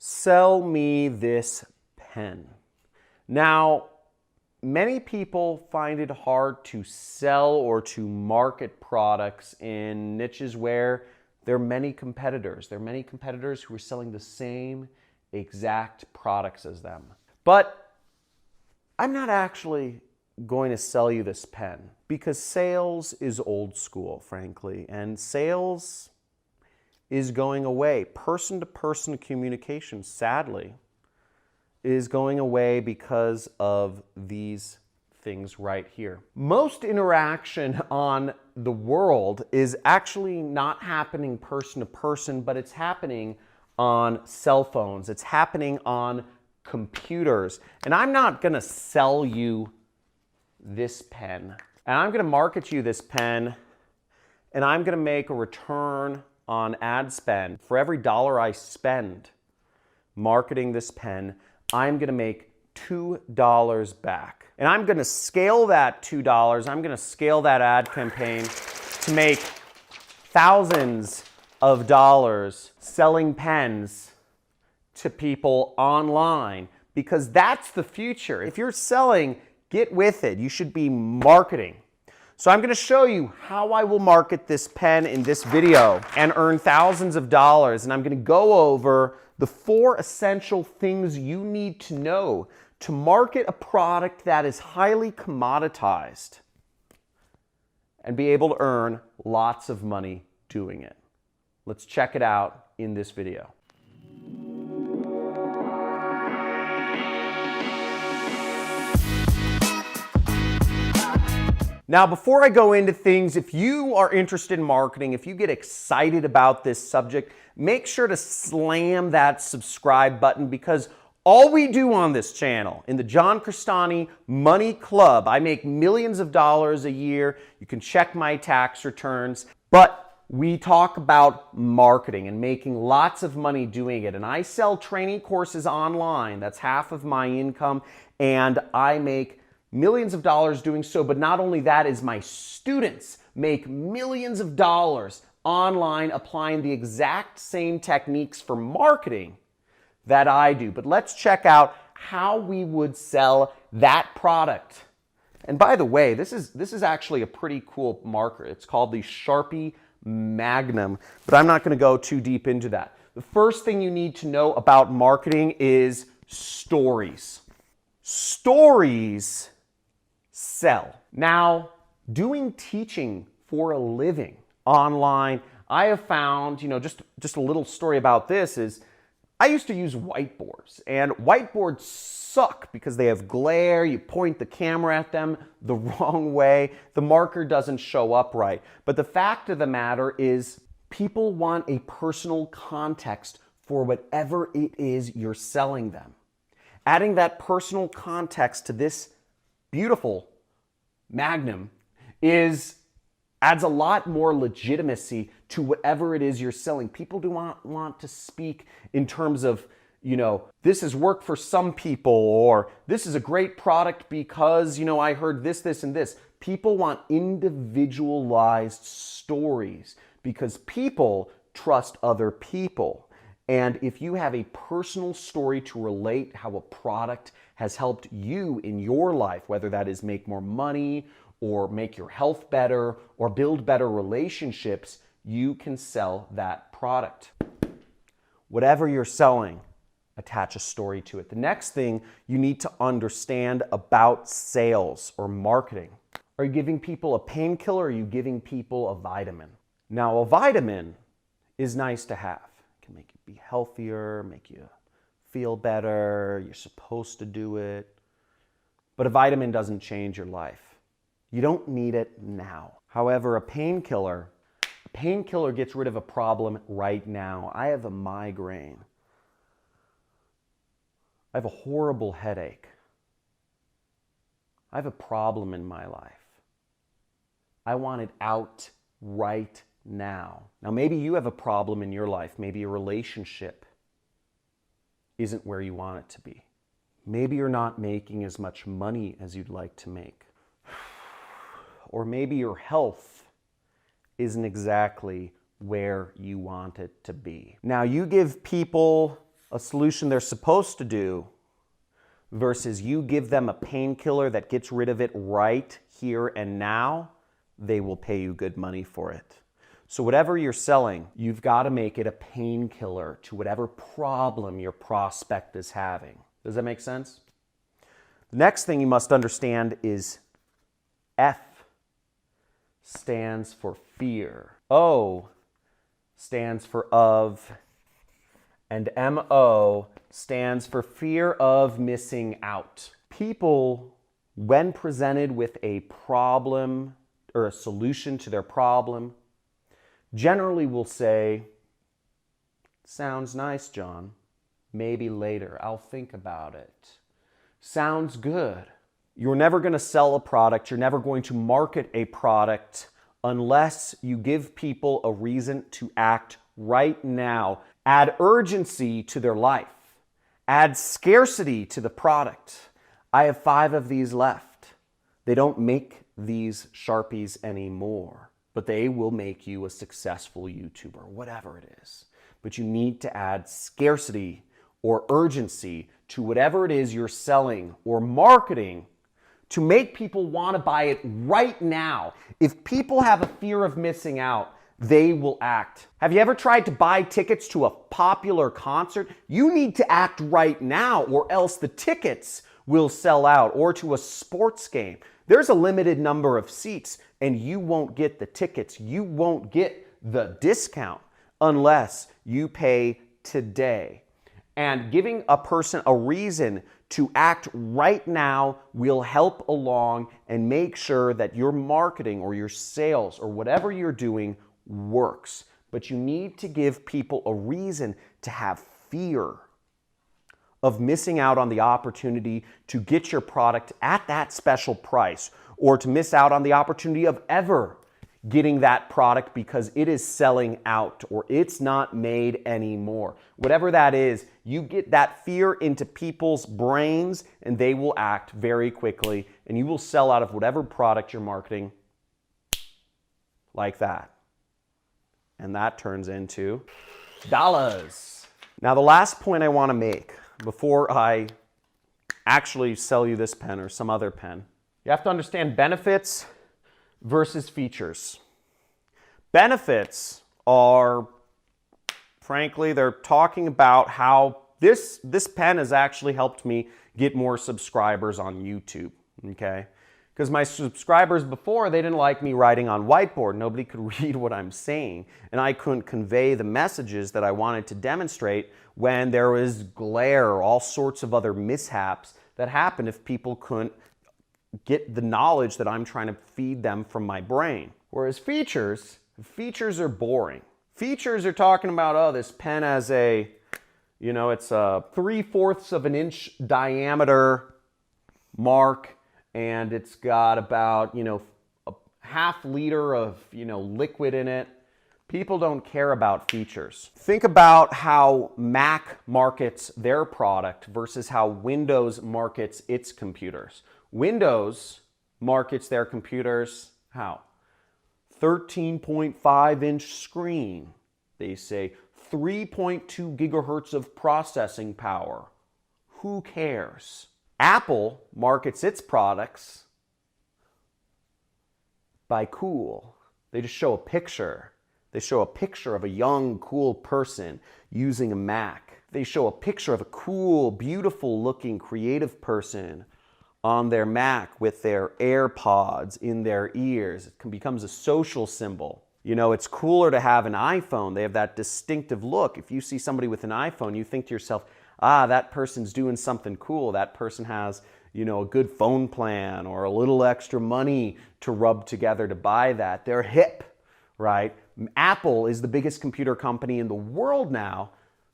Sell me this pen. Now, many people find it hard to sell or to market products in niches where there are many competitors. There are many competitors who are selling the same exact products as them. But I'm not actually going to sell you this pen because sales is old school, frankly, and sales is going away. Person-to-person communication, sadly, is going away because of these things right here. Most interaction on the world is actually not happening person to person, but it's happening on cell phones. It's happening on computers. And I'm not gonna sell you this pen. And I'm gonna market you this pen, and I'm gonna make a return on ad spend. For every dollar I spend marketing this pen, I'm gonna make $2 back. And I'm gonna scale that $2, I'm gonna scale that ad campaign to make thousands of dollars selling pens to people online, because that's the future. If you're selling, get with it. You should be marketing. So I'm going to show you how I will market this pen in this video and earn thousands of dollars. And I'm going to go over the 4 essential things you need to know to market a product that is highly commoditized and be able to earn lots of money doing it. Let's check it out in this video. Now, before I go into things, if you are interested in marketing, if you get excited about this subject, make sure to slam that subscribe button, because all we do on this channel, in the John Crestani Money Club, I make millions of dollars a year. You can check my tax returns, but we talk about marketing and making lots of money doing it. And I sell training courses online. That's half of my income, and I make millions of dollars doing so. But not only that, is my students make millions of dollars online applying the exact same techniques for marketing that I do. But let's check out how we would sell that product. And by the way, this is actually a pretty cool marker. It's called the Sharpie Magnum, but I'm not going to go too deep into that. The first thing you need to know about marketing is stories. Stories sell. Now, doing teaching for a living online, I have found, just a little story about this is, I used to use whiteboards, and whiteboards suck because they have glare. You point the camera at them the wrong way. The marker doesn't show up right. But the fact of the matter is, people want a personal context for whatever it is you're selling them. Adding that personal context to this beautiful Magnum adds a lot more legitimacy to whatever it is you're selling. People do not want to speak in terms of, this has worked for some people, or this is a great product because, I heard this, this, and this. People want individualized stories because people trust other people. And if you have a personal story to relate how a product has helped you in your life, whether that is make more money or make your health better or build better relationships, you can sell that product. Whatever you're selling, attach a story to it. The next thing you need to understand about sales or marketing. Are you giving people a painkiller, or are you giving people a vitamin? Now, a vitamin is nice to have. It can make you be healthier, make you feel better, you're supposed to do it. But a vitamin doesn't change your life. You don't need it now. However, a painkiller gets rid of a problem right now. I have a migraine. I have a horrible headache. I have a problem in my life. I want it out right now. Now, maybe you have a problem in your life. Maybe a relationship isn't where you want it to be. Maybe you're not making as much money as you'd like to make. Or maybe your health isn't exactly where you want it to be. Now, you give people a solution they're supposed to do versus you give them a painkiller that gets rid of it right here and now, they will pay you good money for it. So whatever you're selling, you've got to make it a painkiller to whatever problem your prospect is having. Does that make sense? The next thing you must understand is F stands for fear. O stands for of, and MO stands for fear of missing out. People, when presented with a problem or a solution to their problem, generally will say, sounds nice, John. Maybe later. I'll think about it. Sounds good. You're never going to sell a product. You're never going to market a product unless you give people a reason to act right now. Add urgency to their life. Add scarcity to the product. I have 5 of these left. They don't make these Sharpies anymore, but they will make you a successful YouTuber, whatever it is. But you need to add scarcity or urgency to whatever it is you're selling or marketing to make people want to buy it right now. If people have a fear of missing out, they will act. Have you ever tried to buy tickets to a popular concert? You need to act right now or else the tickets will sell out, or to a sports game. There's a limited number of seats and you won't get the tickets. You won't get the discount unless you pay today. And giving a person a reason to act right now will help along and make sure that your marketing or your sales or whatever you're doing works. But you need to give people a reason to have fear of missing out on the opportunity to get your product at that special price, or to miss out on the opportunity of ever getting that product because it is selling out or it's not made anymore. Whatever that is, you get that fear into people's brains and they will act very quickly and you will sell out of whatever product you're marketing like that. And that turns into dollars. Now, the last point I want to make before I actually sell you this pen or some other pen, you have to understand benefits versus features. Benefits are, frankly, they're talking about how this pen has actually helped me get more subscribers on YouTube, okay? Because my subscribers before, they didn't like me writing on whiteboard. Nobody could read what I'm saying, and I couldn't convey the messages that I wanted to demonstrate when there was glare or all sorts of other mishaps that happened if people couldn't get the knowledge that I'm trying to feed them from my brain. Whereas features are boring. Features are talking about, oh, this pen has a, it's a 3/4 of an inch diameter mark, and it's got about, a half liter of, liquid in it. People don't care about features. Think about how Mac markets their product versus how Windows markets its computers. Windows markets their computers how? 13.5 inch screen. They say 3.2 gigahertz of processing power. Who cares? Apple markets its products by cool. They just show a picture. They show a picture of a young, cool person using a Mac. They show a picture of a cool, beautiful looking, creative person on their Mac with their AirPods in their ears. It becomes a social symbol. It's cooler to have an iPhone. They have that distinctive look. If you see somebody with an iPhone, you think to yourself, that person's doing something cool. That person has, a good phone plan or a little extra money to rub together to buy that. They're hip, right? Apple is the biggest computer company in the world now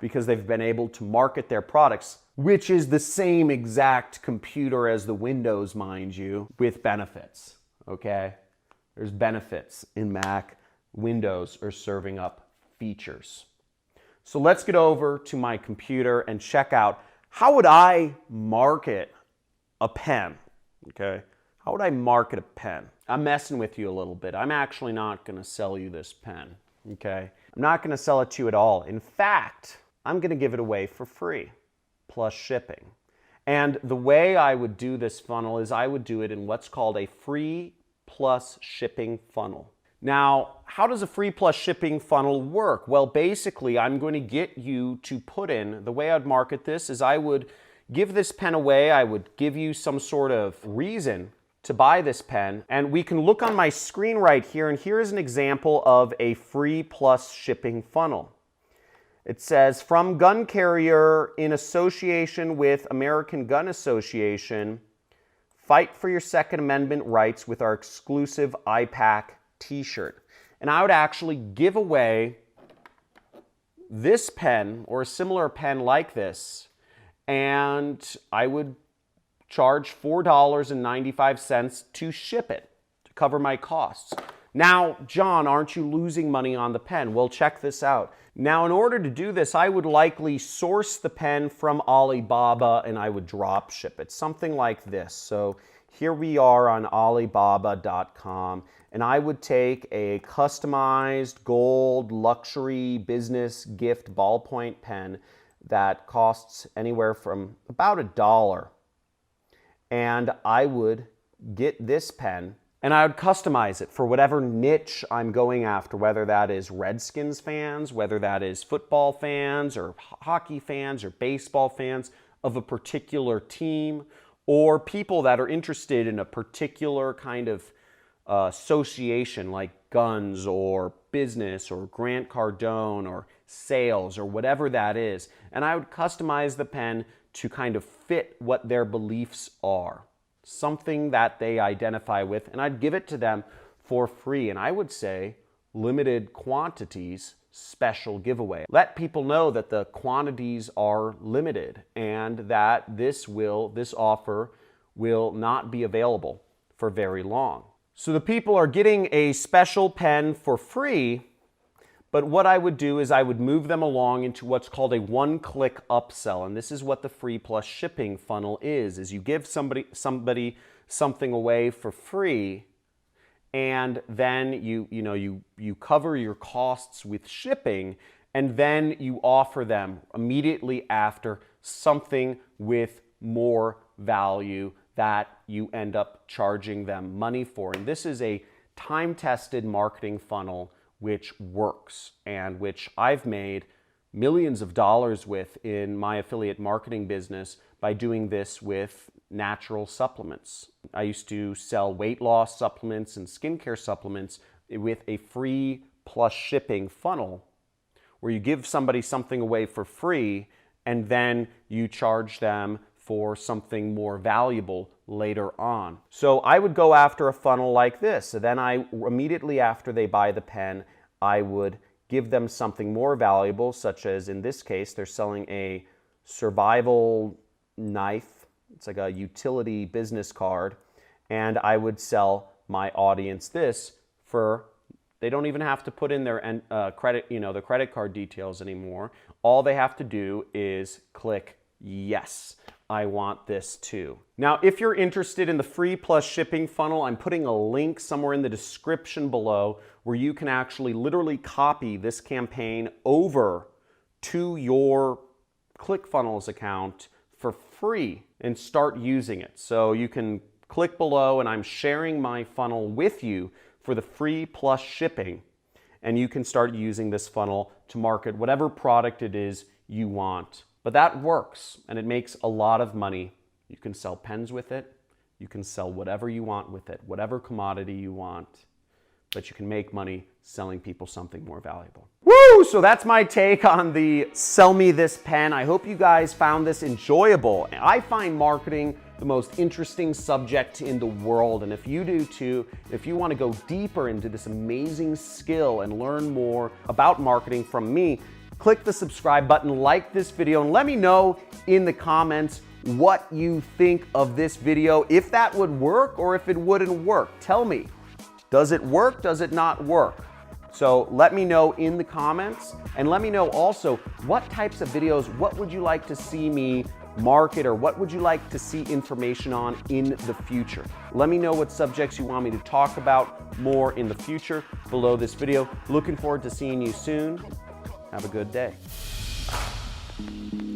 because they've been able to market their products, which is the same exact computer as the Windows, mind you, with benefits, okay? There's benefits in Mac. Windows are serving up features. So let's get over to my computer and check out how would I market a pen, okay? How would I market a pen? I'm messing with you a little bit. I'm actually not going to sell you this pen, okay? I'm not going to sell it to you at all. In fact, I'm going to give it away for free, plus shipping. And the way I would do this funnel is I would do it in what's called a free plus shipping funnel. Now, how does a free plus shipping funnel work? Well, basically, I'm going to get you to put in, the way I'd market this is I would give this pen away. I would give you some sort of reason to buy this pen. And we can look on my screen right here, and here is an example of a free plus shipping funnel. It says, from gun carrier in association with American Gun Association, fight for your Second Amendment rights with our exclusive IPAC t-shirt. And I would actually give away this pen or a similar pen like this, and I would charge $4.95 to ship it, to cover my costs. Now, John, aren't you losing money on the pen? Well, check this out. Now, in order to do this, I would likely source the pen from Alibaba and I would drop ship it, something like this. So here we are on Alibaba.com, and I would take a customized gold luxury business gift ballpoint pen that costs anywhere from about $1. And I would get this pen and I would customize it for whatever niche I'm going after, whether that is Redskins fans, whether that is football fans or hockey fans or baseball fans of a particular team, or people that are interested in a particular kind of association like guns or business or Grant Cardone or sales or whatever that is. And I would customize the pen to kind of fit what their beliefs are, something that they identify with, and I'd give it to them for free. And I would say limited quantities, special giveaway. Let people know that the quantities are limited and that this offer will not be available for very long. So the people are getting a special pen for free, but what I would do is I would move them along into what's called a one-click upsell. And this is what the free plus shipping funnel is you give somebody something away for free, and then you cover your costs with shipping, and then you offer them immediately after something with more value that you end up charging them money for. And this is a time-tested marketing funnel which works and which I've made millions of dollars with in my affiliate marketing business by doing this with natural supplements. I used to sell weight loss supplements and skincare supplements with a free plus shipping funnel where you give somebody something away for free and then you charge them for something more valuable later on. So I would go after a funnel like this. So then immediately after they buy the pen, I would give them something more valuable, such as in this case, they're selling a survival knife. It's like a utility business card. And I would sell my audience this for, they don't even have to put in their the credit card details anymore. All they have to do is click yes. I want this too. Now, if you're interested in the free plus shipping funnel, I'm putting a link somewhere in the description below where you can actually literally copy this campaign over to your ClickFunnels account for free and start using it. So you can click below and I'm sharing my funnel with you for the free plus shipping, and you can start using this funnel to market whatever product it is you want. But that works, and it makes a lot of money. You can sell pens with it. You can sell whatever you want with it, whatever commodity you want. But you can make money selling people something more valuable. Woo! So that's my take on the Sell Me This Pen. I hope you guys found this enjoyable. I find marketing the most interesting subject in the world, and if you do too, if you want to go deeper into this amazing skill and learn more about marketing from me, click the subscribe button, like this video, and let me know in the comments what you think of this video, if that would work or if it wouldn't work. Tell me, does it work, does it not work? So let me know in the comments, and let me know also what types of videos, what would you like to see me market, or what would you like to see information on in the future? Let me know what subjects you want me to talk about more in the future below this video. Looking forward to seeing you soon. Have a good day. bye.